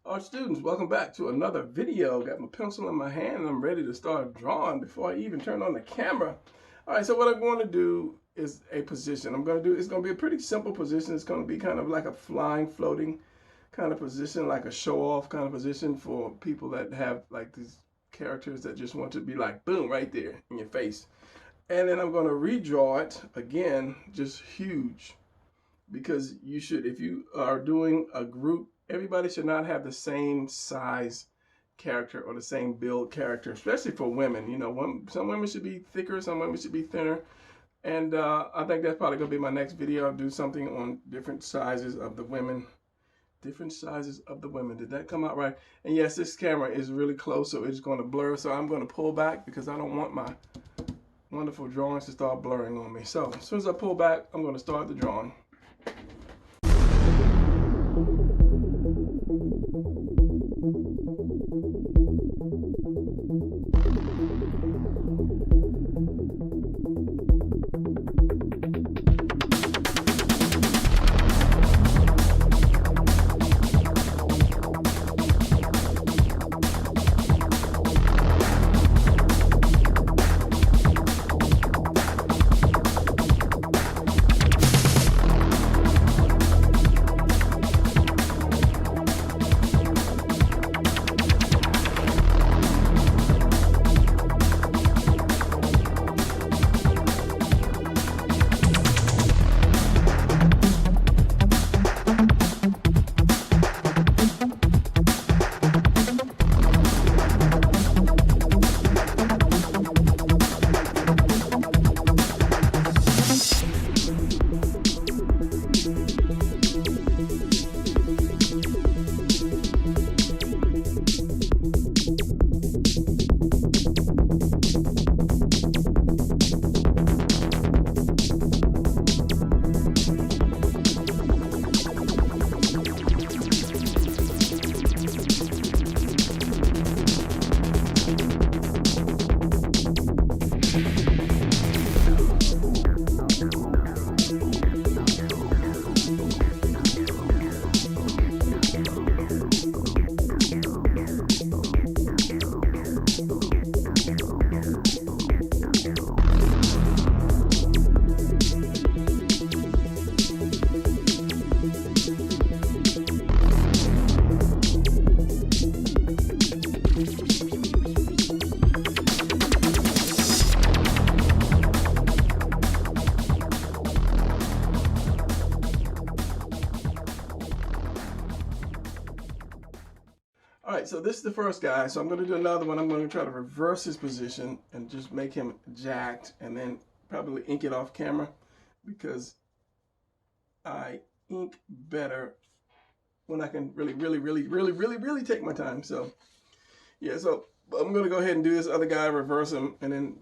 Our students, welcome back to another video. Got my pencil in my hand and I'm ready to start drawing before I even turn on the camera. All right, so what I'm going to do is a position. It's going to be a pretty simple position. It's going to be kind of like a flying, floating kind of position, like a show-off kind of position for people that have like these characters that just want to be like, boom, right there in your face. And then I'm going to redraw it again, just huge. Because you should, if you are doing a group, everybody should not have the same size character or the same build character, especially for women. You know, some women should be thicker, some women should be thinner. And I think that's probably going to be my next video. I'll do something on different sizes of the women. Different sizes of the women. Did that come out right? And yes, this camera is really close, so it's going to blur. So I'm going to pull back because I don't want my wonderful drawings to start blurring on me. So as soon as I pull back, I'm going to start the drawing. All right, so this is the first guy. So I'm going to do another one. I'm going to try to reverse his position and just make him jacked and then probably ink it off camera because I ink better when I can really take my time. So yeah, so I'm going to go ahead and do this other guy, reverse him, and then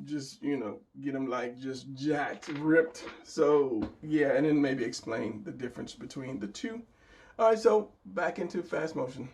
just, you know, get him like just jacked, ripped. So yeah, and then maybe explain the difference between the two. All right, so back into fast motion.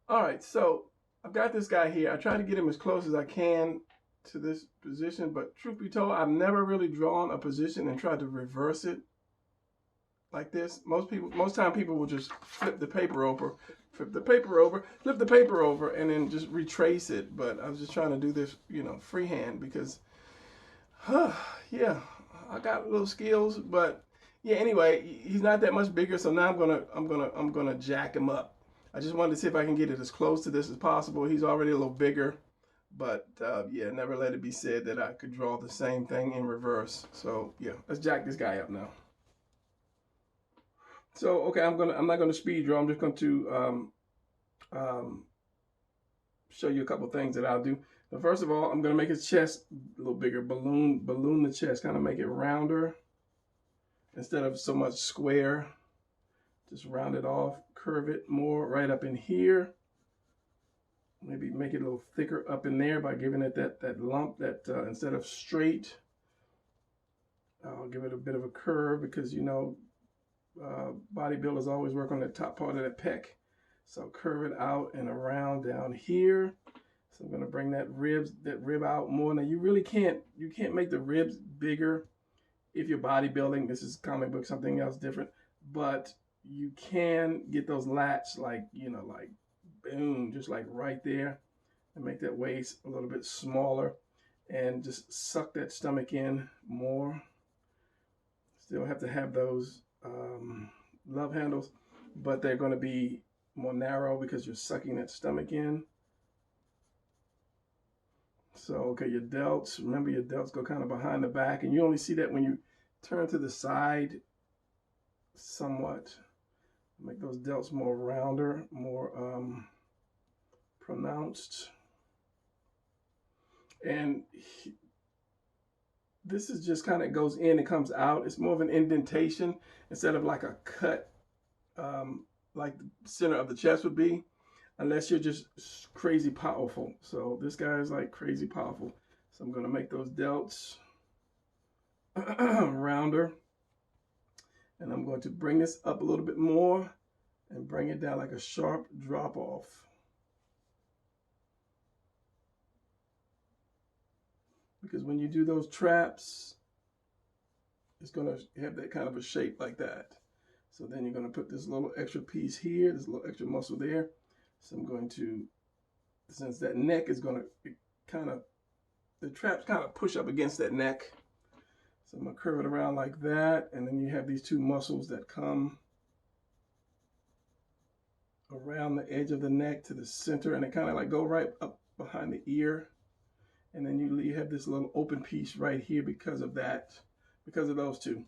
All right, so I've got this guy here. I try to get him as close as I can to this position, but truth be told, I've never really drawn a position and tried to reverse it like this. Most time people will just flip the paper over flip the paper over, and then just retrace it. But I was just trying to do this, you know, freehand because, yeah, I got little skills. But yeah, anyway, he's not that much bigger, so now I'm gonna jack him up. I just wanted to see if I can get it as close to this as possible. He's already a little bigger, but yeah, never let it be said that I could draw the same thing in reverse. So yeah, let's jack this guy up now. So okay, I'm not gonna speed draw. I'm just going to show you a couple things that I'll do. But first of all, I'm gonna make his chest a little bigger. Balloon the chest, kind of make it rounder instead of so much square. Just round it off, curve it more right up in here. Maybe make it a little thicker up in there by giving it that lump that instead of straight, I'll give it a bit of a curve because, you know, bodybuilders always work on the top part of the pec. So curve it out and around down here. So I'm going to bring that rib out more. Now you can't make the ribs bigger if you're bodybuilding. This is comic book, something else different, but you can get those lats like, you know, like boom, just like right there, and make that waist a little bit smaller and just suck that stomach in more. Still have to have those love handles, but they're going to be more narrow because you're sucking that stomach in. So, okay, your delts, remember your delts go kind of behind the back, and you only see that when you turn to the side somewhat. Make those delts more rounder, more pronounced. And this is just kind of goes in and comes out. It's more of an indentation instead of like a cut like the center of the chest would be, unless you're just crazy powerful. So this guy is like crazy powerful. So I'm going to make those delts rounder. And I'm going to bring this up a little bit more and bring it down like a sharp drop off. Because when you do those traps, it's going to have that kind of a shape like that. So then you're going to put this little extra piece here, this little extra muscle there. So I'm going to, since that neck is going to kind of, the traps kind of push up against that neck. So I'm going to curve it around like that, and then you have these two muscles that come around the edge of the neck to the center, and they kind of like go right up behind the ear. And then you have this little open piece right here because of that, because of those two.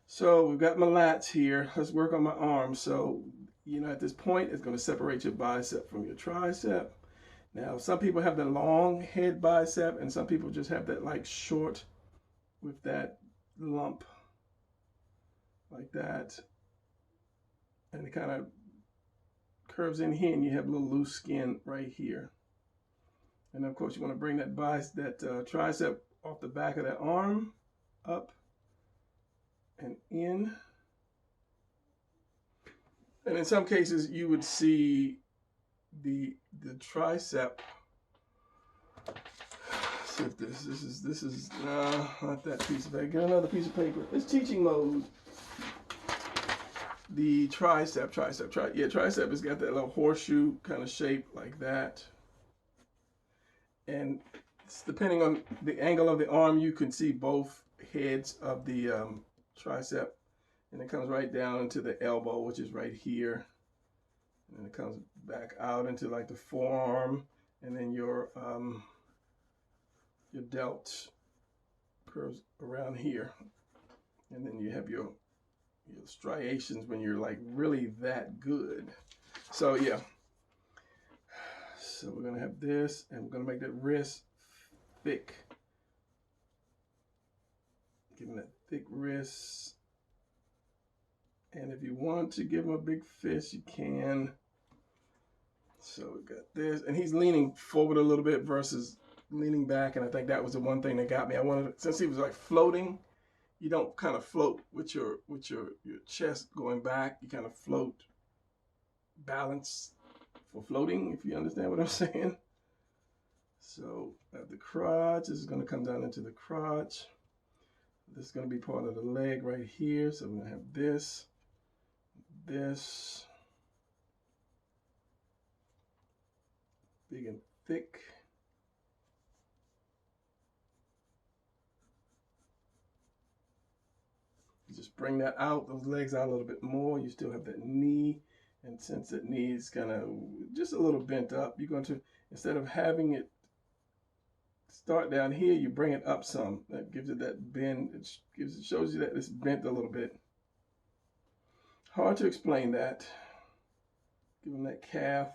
So we've got my lats here. Let's work on my arms. So, you know, at this point, it's going to separate your bicep from your tricep. Now, some people have the long head bicep, and some people just have that like short with that lump like that, and it kind of curves in here, and you have a little loose skin right here. And of course you want to bring that tricep off the back of that arm up and in, and in some cases you would see the tricep. If this is not that piece of paper. Get another piece of paper. It's teaching mode. The tricep has got that little horseshoe kind of shape like that, and depending on the angle of the arm, you can see both heads of the tricep, and it comes right down into the elbow, which is right here, and then it comes back out into like the forearm, and then your delt curves around here, and then you have your striations when you're like really that good. So yeah, so we're gonna have this, and we're gonna make that wrist thick, giving that thick wrist. And if you want to give him a big fist, you can. So we got this, and he's leaning forward a little bit versus leaning back, and I think that was the one thing that got me. I wanted, since he was like floating, you don't kind of float with your chest going back. You kind of float, balance for floating, if you understand what I'm saying. So at the crotch, this is going to come down into the crotch. This is going to be part of the leg right here. So I'm going to have this, big and thick. You just bring that out, those legs out a little bit more. You still have that knee. And since that knee is kind of just a little bent up, you're going to, instead of having it start down here, you bring it up some. That gives it that bend. It shows you that it's bent a little bit. Hard to explain that. Give him that calf.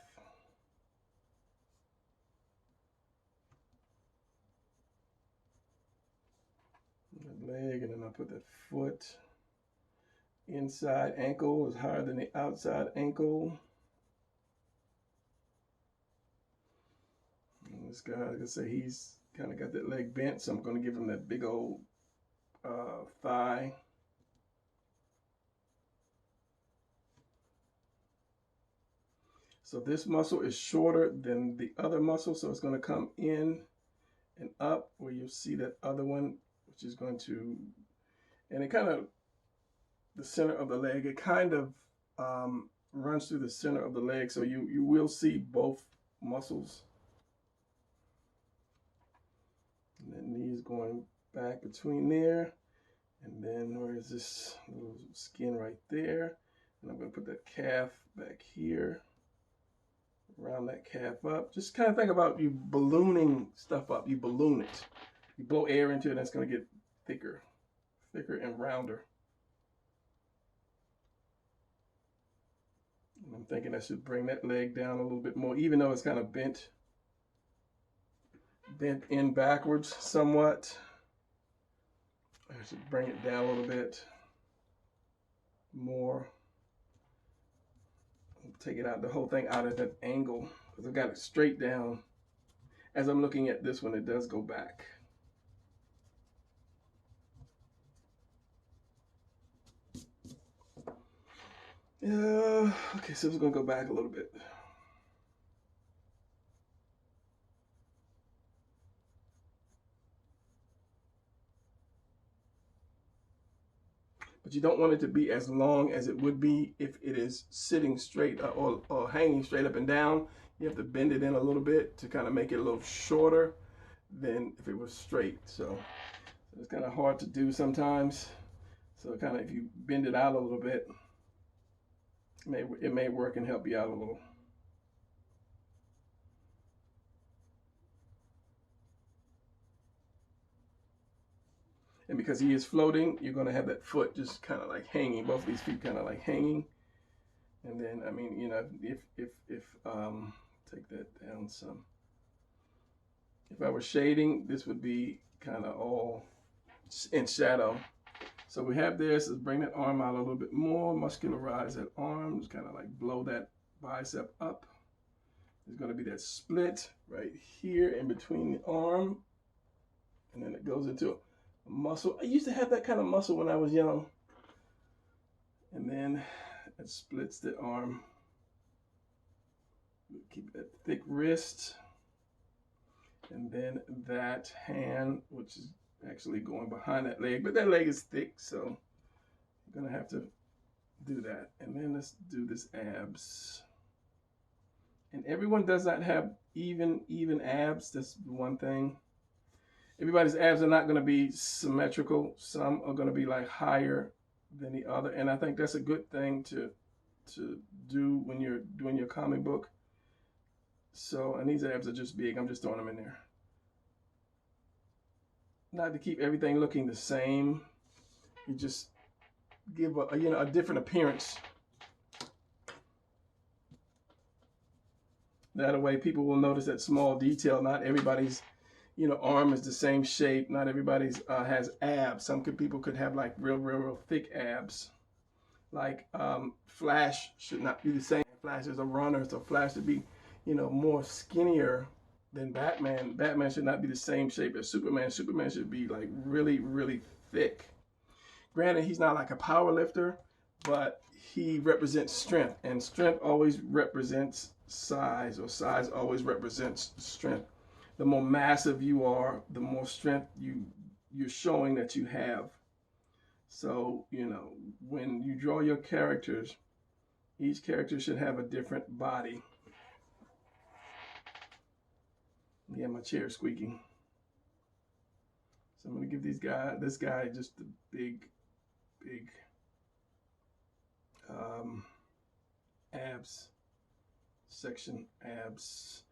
That leg, and then I put that foot. Inside ankle is higher than the outside ankle. And this guy, like I say, he's kind of got that leg bent, so I'm going to give him that big old thigh. So this muscle is shorter than the other muscle, so it's going to come in and up where you'll see that other one, which is going to, and it kind of, the center of the leg, it kind of runs through the center of the leg, so you will see both muscles. And that knee is going back between there, and then where is this little skin right there? And I'm going to put that calf back here, round that calf up. Just kind of think about you ballooning stuff up. You balloon it. You blow air into it, and it's going to get thicker and rounder. And I'm thinking I should bring that leg down a little bit more, even though it's kind of bent in backwards somewhat. I should bring it down a little bit more. Take it out, the whole thing out at that angle, because I've got it straight down. As I'm looking at this one, it does go back. Yeah, okay, so it's gonna go back a little bit. But you don't want it to be as long as it would be if it is sitting straight or hanging straight up and down. You have to bend it in a little bit to kind of make it a little shorter than if it was straight. So it's kind of hard to do sometimes. So kind of if you bend it out a little bit, it may work and help you out a little. And because he is floating, you're going to have that foot just kind of like hanging, both of these feet kind of like hanging. And then, I mean, you know, if take that down some. If I were shading, this would be kind of all in shadow. So we have this, is bring that arm out a little bit more, muscularize that arm, just kind of like blow that bicep up. There's going to be that split right here in between the arm. And then it goes into muscle. I used to have that kind of muscle when I was young. And then it splits the arm. Keep that thick wrist. And then that hand, which is actually going behind that leg, but that leg is thick, so you're gonna have to do that. And then let's do this abs. And everyone does not have even abs. That's one thing. Everybody's abs are not going to be symmetrical. Some are going to be like higher than the other. And I think that's a good thing to do when you're doing your comic book. So, and these abs are just big. I'm just throwing them in there. Not to keep everything looking the same. You just give a different appearance. That way people will notice that small detail. Not everybody's arm is the same shape. Not everybody's has abs. Some people could have like real thick abs. Like Flash should not be the same. Flash is a runner, so Flash should be, more skinnier than Batman. Batman should not be the same shape as Superman. Superman should be like really thick. Granted, he's not like a power lifter, but he represents strength, and strength always represents size, or size always represents strength. The more massive you are, the more strength you're showing that you have. So, when you draw your characters, each character should have a different body. Yeah, my chair is squeaking. So I'm gonna give this guy just the big abs section, abs.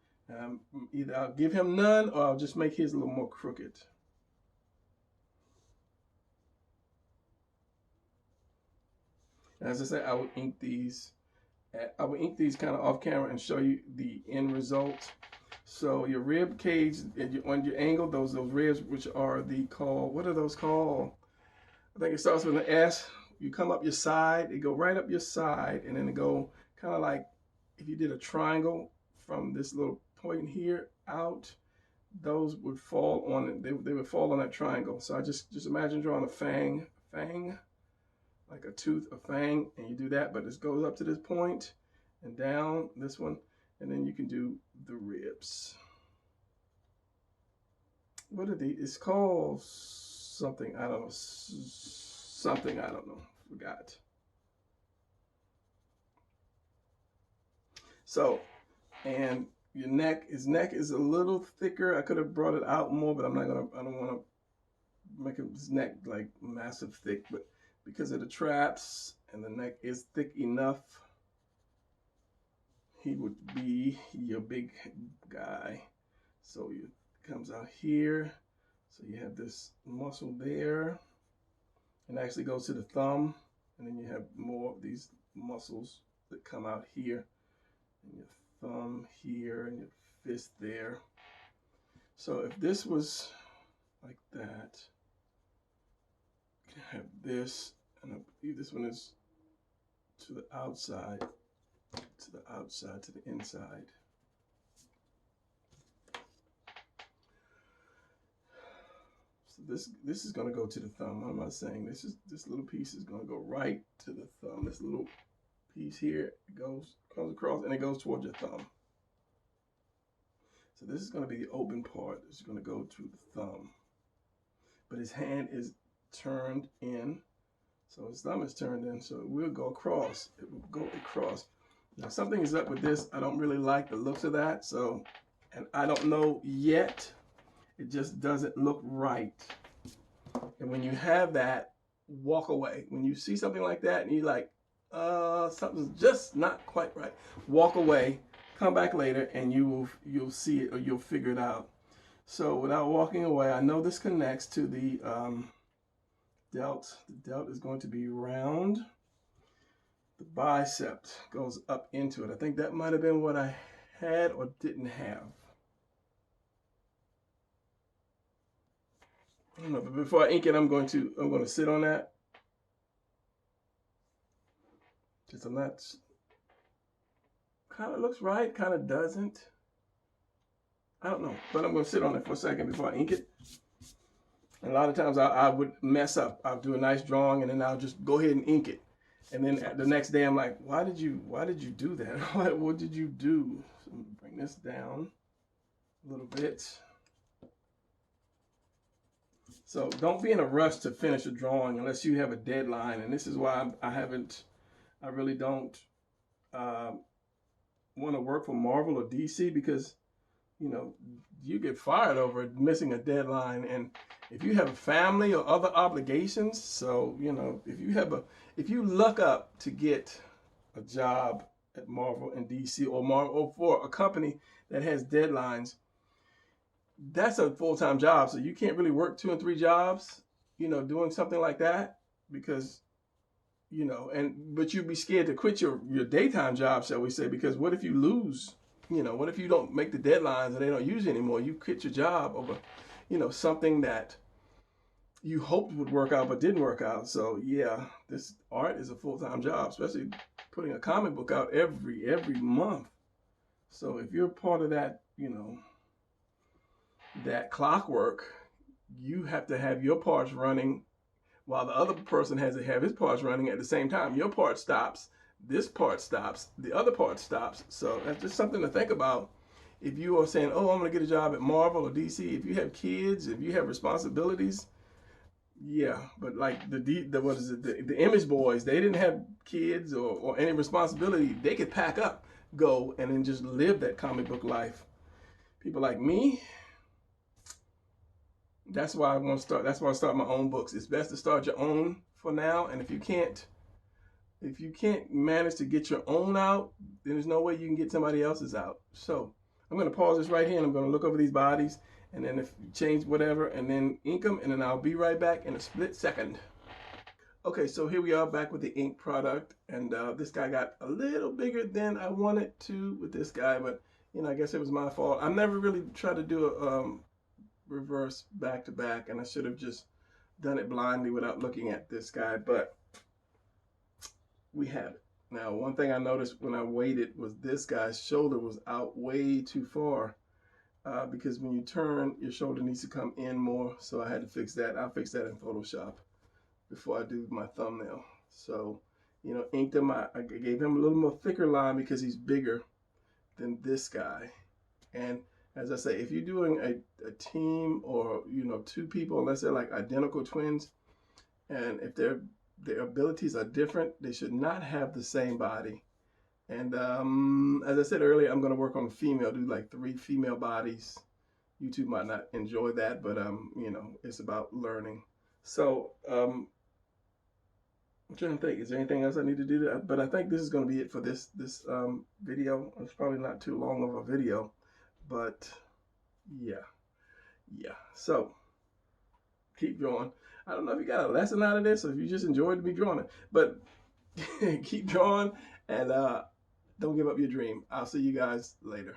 Either I'll give him none or I'll just make his a little more crooked. And as I said, I would ink these kind of off camera and show you the end result. So your rib cage, on your angle, those ribs, which are what are those called? I think it starts with an S. You come up your side, it go right up your side, and then it go kind of like if you did a triangle from this little point here out, those would fall on it. They would fall on that triangle. So I just imagine drawing a fang, like a tooth, a fang, and you do that, but it goes up to this point and down this one, and then you can do the ribs. What are these? It's called something, I don't know. Something, I don't know. Forgot. So, and your neck, his neck is a little thicker. I could have brought it out more, but I don't want to make his neck like massive thick, but because of the traps and the neck is thick enough, he would be your big guy. So it comes out here. So you have this muscle there, and actually goes to the thumb, and then you have more of these muscles that come out here, and your thumb here, and your fist there. So if this was like that, you can have this, and I believe this one is to the outside, to the inside. So this is going to go to the thumb. What am I saying? This little piece is going to go right to the thumb. This little piece here comes across and it goes towards your thumb. So this is going to be the open part. It's going to go to the thumb. But his hand is turned in. So his thumb is turned in. So it will go across. It will go across. Now something is up with this. I don't really like the looks of that. So, and I don't know yet. It just doesn't look right. And when you have that, walk away. When you see something like that and you're like, something's just not quite right, walk away, come back later, and you'll see it, or you'll figure it out. So without walking away, I know this connects to the delt. The delt is going to be round. The bicep goes up into it. I think that might have been what I had or didn't have. I don't know, but before I ink it, I'm going to sit on that. Just on that. Kind of looks right, kind of doesn't. I don't know, but I'm going to sit on it for a second before I ink it. And a lot of times I would mess up. I'll do a nice drawing and then I'll just go ahead and ink it. And then the next day I'm like, why did you do that? What did you do? So I'm gonna bring this down a little bit. So don't be in a rush to finish a drawing unless you have a deadline. And this is why I really don't want to work for Marvel or DC, because, you know, you get fired over missing a deadline. And if you have a family or other obligations, so, you know, if you luck up to get a job at Marvel and DC or for a company that has deadlines, that's a full-time job. So you can't really work 2 and 3 jobs, you know, doing something like that, because, you know, but you'd be scared to quit your daytime job, shall we say, because what if you lose, you know, what if you don't make the deadlines and they don't use it anymore? You quit your job over, you know, something that you hoped would work out but didn't work out. So yeah, this art is a full-time job, especially putting a comic book out every month. So if you're part of that, you know, that clockwork, you have to have your parts running while the other person has to have his parts running at the same time. Your part stops, this part stops, the other part stops. So that's just something to think about. If you are saying, oh, I'm going to get a job at Marvel or DC, if you have kids, if you have responsibilities, yeah, but like the Image Boys, they didn't have kids or any responsibility. They could pack up, go, and then just live that comic book life. people like me, that's why I want to start. That's why I start my own books. It's best to start your own for now. And if you can't manage to get your own out, then there's no way you can get somebody else's out. So I'm going to pause this right here, and I'm going to look over these bodies, and then if you change whatever, and then ink them, and then I'll be right back in a split second. Okay, so here we are back with the ink product, and this guy got a little bigger than I wanted to with this guy, but you know, I guess it was my fault. I've never really tried to do a reverse back to back, and I should have just done it blindly without looking at this guy, but we have it. Now, one thing I noticed when I weighed it was this guy's shoulder was out way too far, because when you turn, your shoulder needs to come in more, so I had to fix that. I'll fix that in Photoshop before I do my thumbnail. So, you know, inked him. I gave him a little more thicker line because he's bigger than this guy. And as I say, if you're doing a team, or, you know, two people, unless they're like identical twins, and if their abilities are different, they should not have the same body. And as I said earlier, I'm going to work on female, do like 3 female bodies. YouTube might not enjoy that, but you know, it's about learning. So I'm trying to think, is there anything else I need to do? But I think this is going to be it for this video. It's probably not too long of a video, but yeah. So keep drawing. I don't know if you got a lesson out of this, or if you just enjoyed me drawing it, but keep drawing, and don't give up your dream. I'll see you guys later.